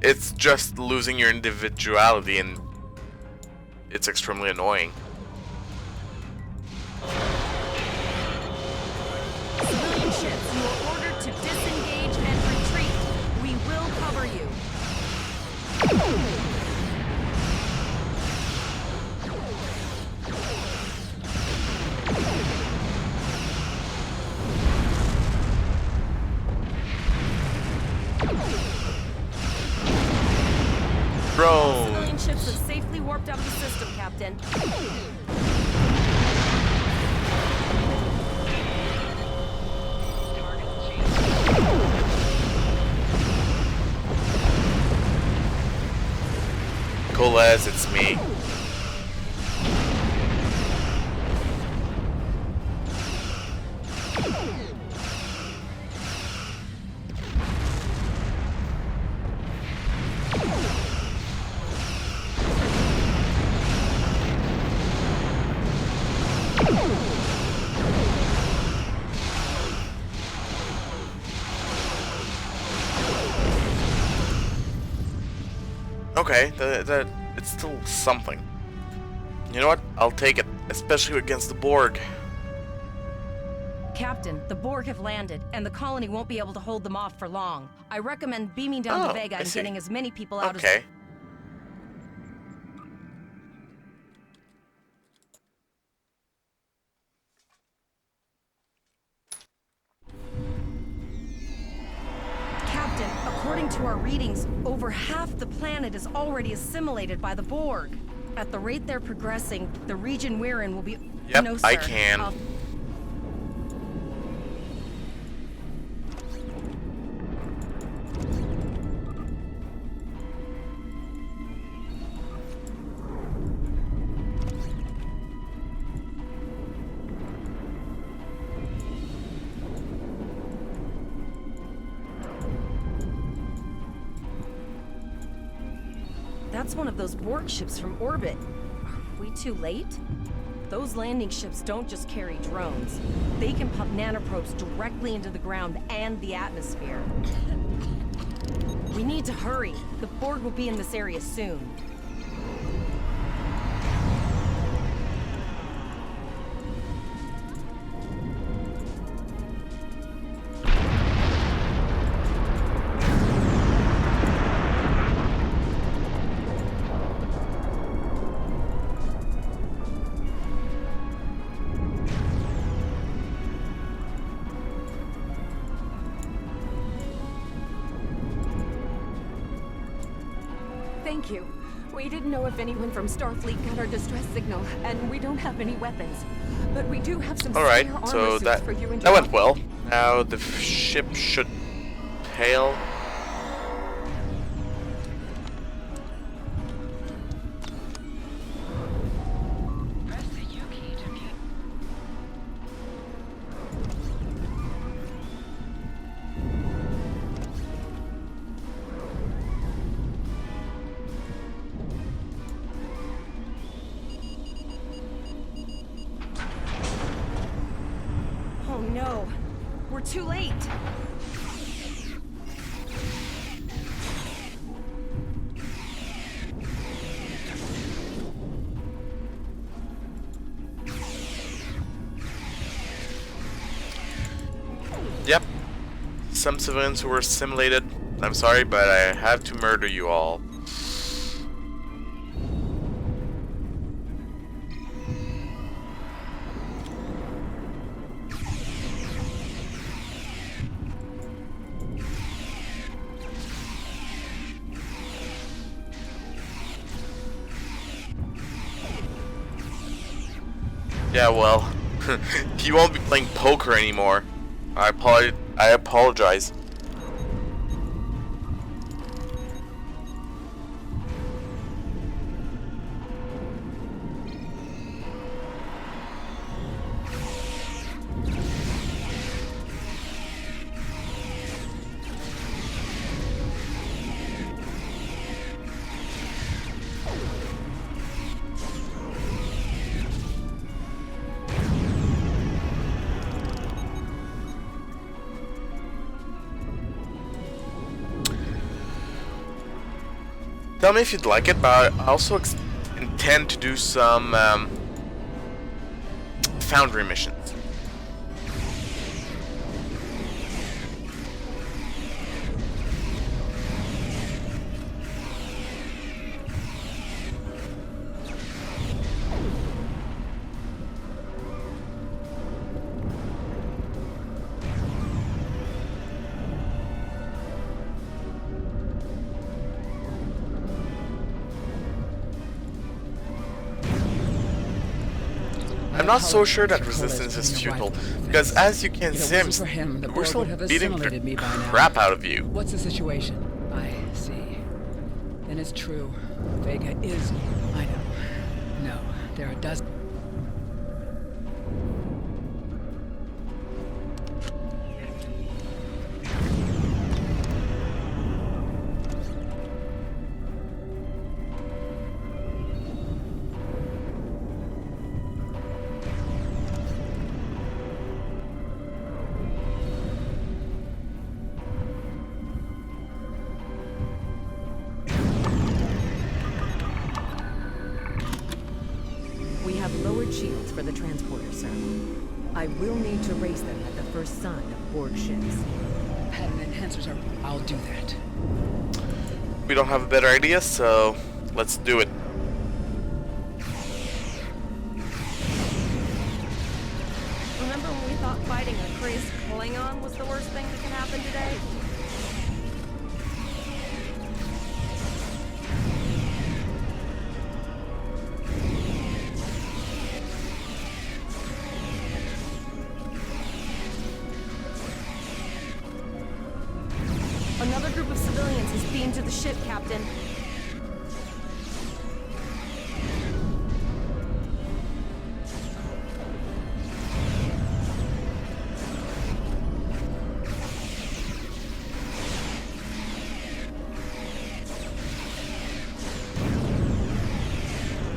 It's just losing your individuality, and it's extremely annoying. Civilian ships, you are ordered to disengage and retreat. We will cover you. Bro. Civilian ships have safely warped out of the system, Captain. Cool as it's me. Okay, that it's still something. You know what? I'll take it, especially against the Borg. Captain, the Borg have landed, and the colony won't be able to hold them off for long. I recommend beaming down to Vega and getting as many people out as... Okay. Captain, according to our readings, over half the planet is already assimilated by the Borg. At the rate they're progressing, the region we're in will be... Yep, no, sir. I can. That's one of those Borg ships from orbit. Are we too late? Those landing ships don't just carry drones. They can pump nanoprobes directly into the ground and the atmosphere. We need to hurry. The Borg will be in this area soon. Thank you. We didn't know if anyone from Starfleet got our distress signal, and we don't have any weapons. But we do have some Alright, spare armor so suits that for you and that your went well. Now the ship should tail. Press the U key to mute. Oh no, we're too late. Yep. Some civilians who were assimilated. I'm sorry, but I have to murder you all. Yeah, well, you won't be playing poker anymore. I apologize. Tell me if you'd like it, but I also intend to do some Foundry missions. I'm not so sure that resistance is futile, because as you can see, we're still beating the crap out of you. What's the situation? I see. Then it's true. Vega is... I know. No, there are dozens... We have lowered shields for the transporter, sir. I will need to raise them at the first sign of Borg ships. Pattern enhancers are... I'll do that. We don't have a better idea, so let's do it. Remember when we thought fighting a crazed Klingon was the worst thing that can happen today? Another group of civilians is beamed to the ship, Captain.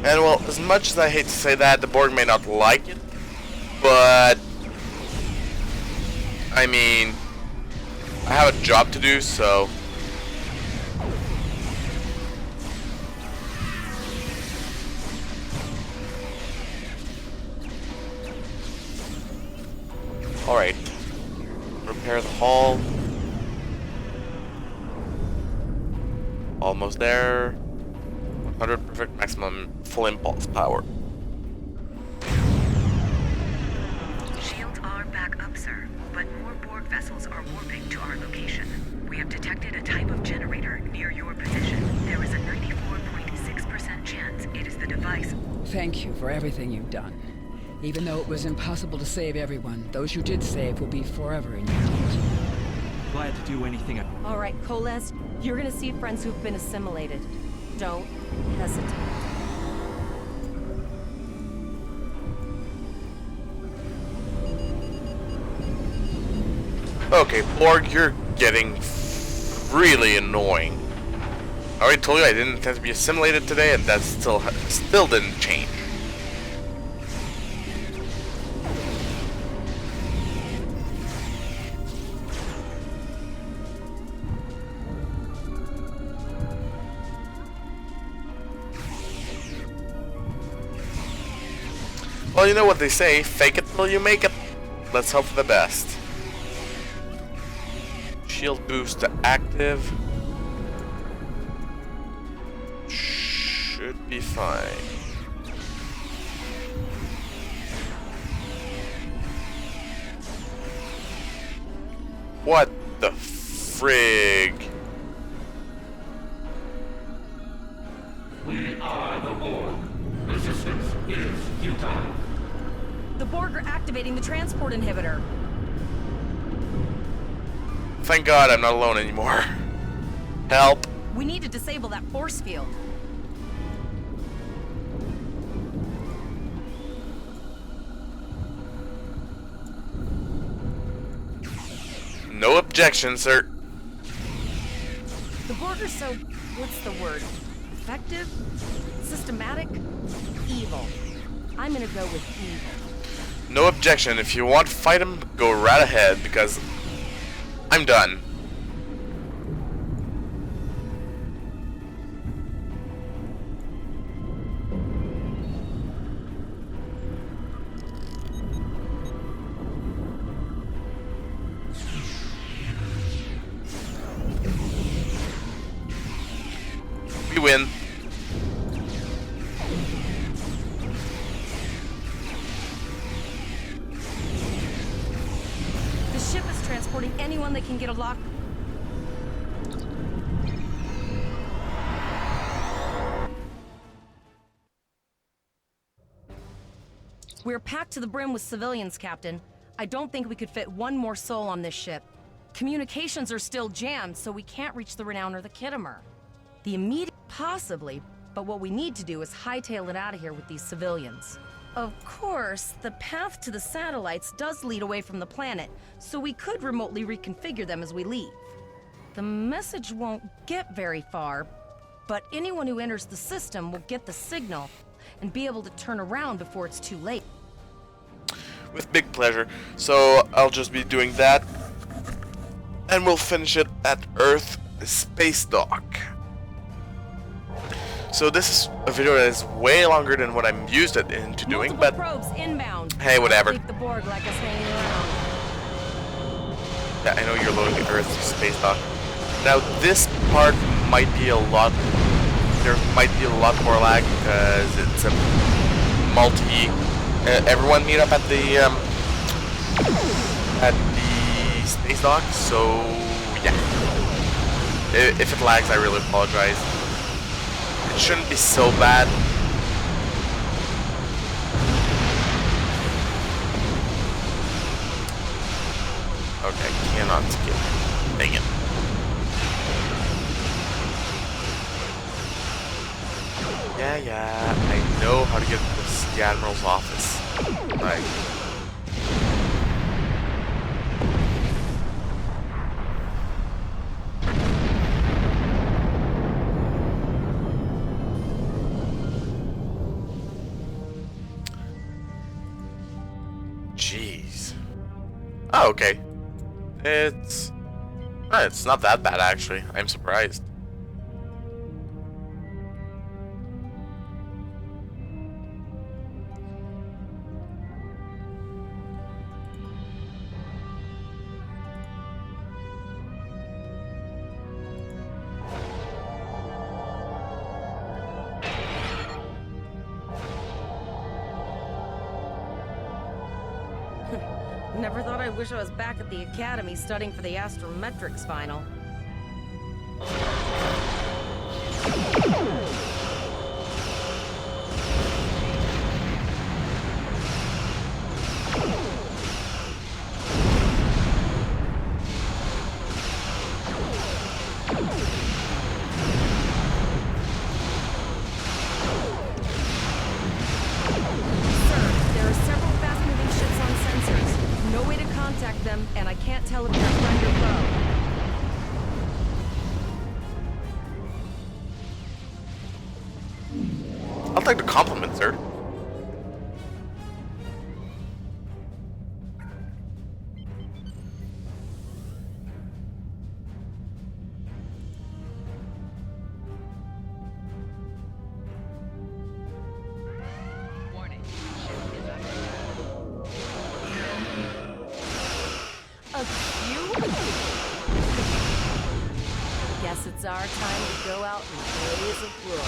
And well, as much as I hate to say that, the Borg may not like it, but I mean, I have a job to do, so alright. Repair the hull. Almost there. 100 perfect maximum full impulse power. Shields are back up, sir, but more Borg vessels are warping to our location. We have detected a type of generator near your position. There is a 94.6% chance it is the device. Thank you for everything you've done. Even though it was impossible to save everyone, those you did save will be forever in your debt. Glad to do anything. All right, Coles, you're gonna see friends who've been assimilated. Don't hesitate. Okay, Borg, you're getting really annoying. I already told you I didn't intend to be assimilated today, and that still didn't change. Well, you know what they say, fake it till you make it. Let's hope for the best. Shield boost to active. Should be fine. What the frig? We are the Borg. Resistance is futile. The Borg are activating the transport inhibitor. Thank God I'm not alone anymore. Help. We need to disable that force field. No objection, sir. The Borg are so, what's the word? Effective? Systematic? Evil. I'm gonna go with evil. No objection. If you want to fight him, go right ahead, because I'm done. We win. The ship is transporting anyone that can get a lock. We're packed to the brim with civilians, Captain. I don't think we could fit one more soul on this ship. Communications are still jammed, so we can't reach the Renown or the Kittimer. The immediate... Possibly, but what we need to do is hightail it out of here with these civilians. Of course, the path to the satellites does lead away from the planet, so we could remotely reconfigure them as we leave. The message won't get very far, but anyone who enters the system will get the signal and be able to turn around before it's too late. With big pleasure. So I'll just be doing that, and we'll finish it at Earth Space Dock. So this is a video that is way longer than what I'm used into doing, but probes inbound. hey, whatever. Keep the Borg like us hanging around. Yeah, I know you're loading the Earth Space Dock. Now this part might be a lot. There might be a lot more lag because it's a multi. Everyone meet up at the space dock. So yeah, if it lags, I really apologize. It shouldn't be so bad. Okay, cannot skip. Dang it. Yeah, I know how to get to the Admiral's office. Right. Jeez. Oh, okay. It's not that bad actually. I'm surprised. Never thought I wish I was back at the academy studying for the astrometrics final. Them, and I can't tell if they're friend or foe. I'll take the compliment, sir. Guess it's our time to go out in a blaze of glory.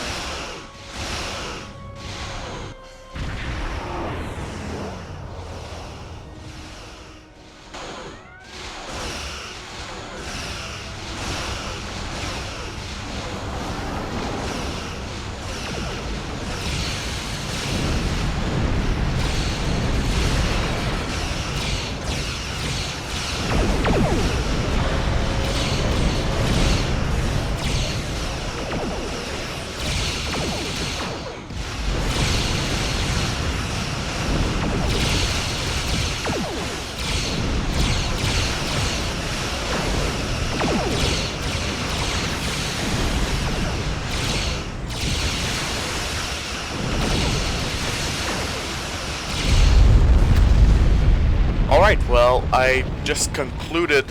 Alright, well, I just concluded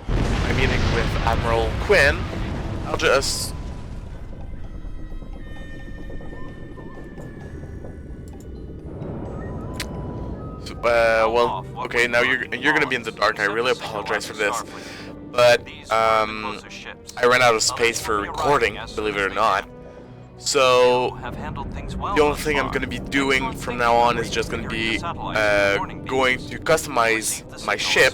my meeting with Admiral Quinn. I'll just... well, okay, now you're gonna be in the dark. I really apologize for this. But, I ran out of space for recording, believe it or not. So, the only thing I'm going to be doing from now on is just going to be going to customize my ship.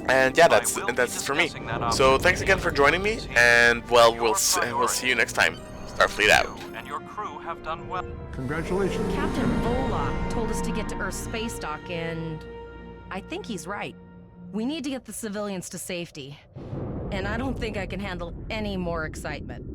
And yeah, that's it for me. So thanks again for joining me, and well, we'll see you next time. Starfleet out. And your crew have done well. Congratulations. Captain Volok told us to get to Earth's space dock, and I think he's right. We need to get the civilians to safety. And I don't think I can handle any more excitement.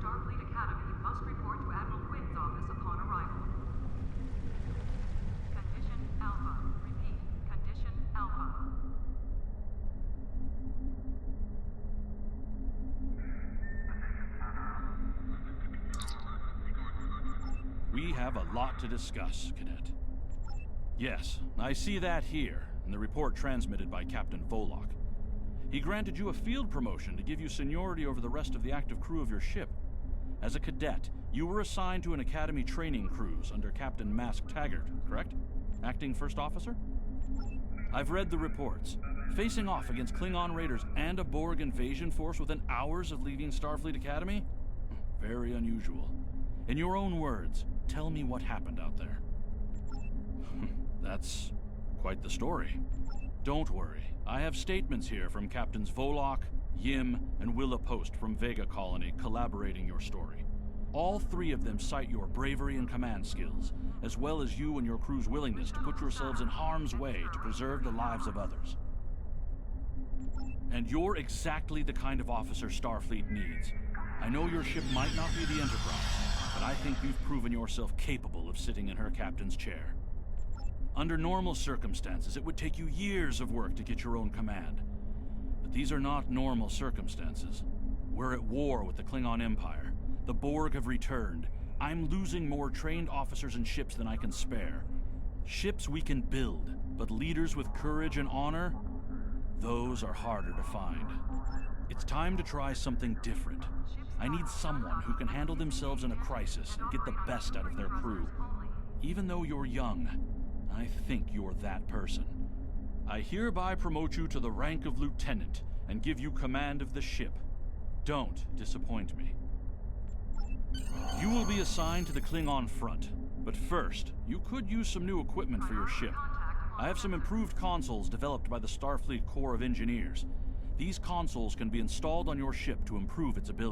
Starfleet Academy must report to Admiral Quinn's office upon arrival. Condition Alpha. Repeat. Condition Alpha. We have a lot to discuss, Cadet. Yes, I see that here, in the report transmitted by Captain Volok. He granted you a field promotion to give you seniority over the rest of the active crew of your ship. As a cadet, you were assigned to an Academy training cruise under Captain Mask Taggart, correct? Acting First Officer? I've read the reports. Facing off against Klingon raiders and a Borg invasion force within hours of leaving Starfleet Academy? Very unusual. In your own words, tell me what happened out there. That's quite the story. Don't worry. I have statements here from Captains Volok, Yim, and Willa Post from Vega Colony collaborating your story. All three of them cite your bravery and command skills, as well as you and your crew's willingness to put yourselves in harm's way to preserve the lives of others. And you're exactly the kind of officer Starfleet needs. I know your ship might not be the Enterprise, but I think you've proven yourself capable of sitting in her captain's chair. Under normal circumstances, it would take you years of work to get your own command. But these are not normal circumstances. We're at war with the Klingon Empire. The Borg have returned. I'm losing more trained officers and ships than I can spare. Ships we can build, but leaders with courage and honor? Those are harder to find. It's time to try something different. I need someone who can handle themselves in a crisis and get the best out of their crew. Even though you're young, I think you're that person. I hereby promote you to the rank of lieutenant and give you command of the ship. Don't disappoint me. You will be assigned to the Klingon front, but first, you could use some new equipment for your ship. I have some improved consoles developed by the Starfleet Corps of Engineers. These consoles can be installed on your ship to improve its ability.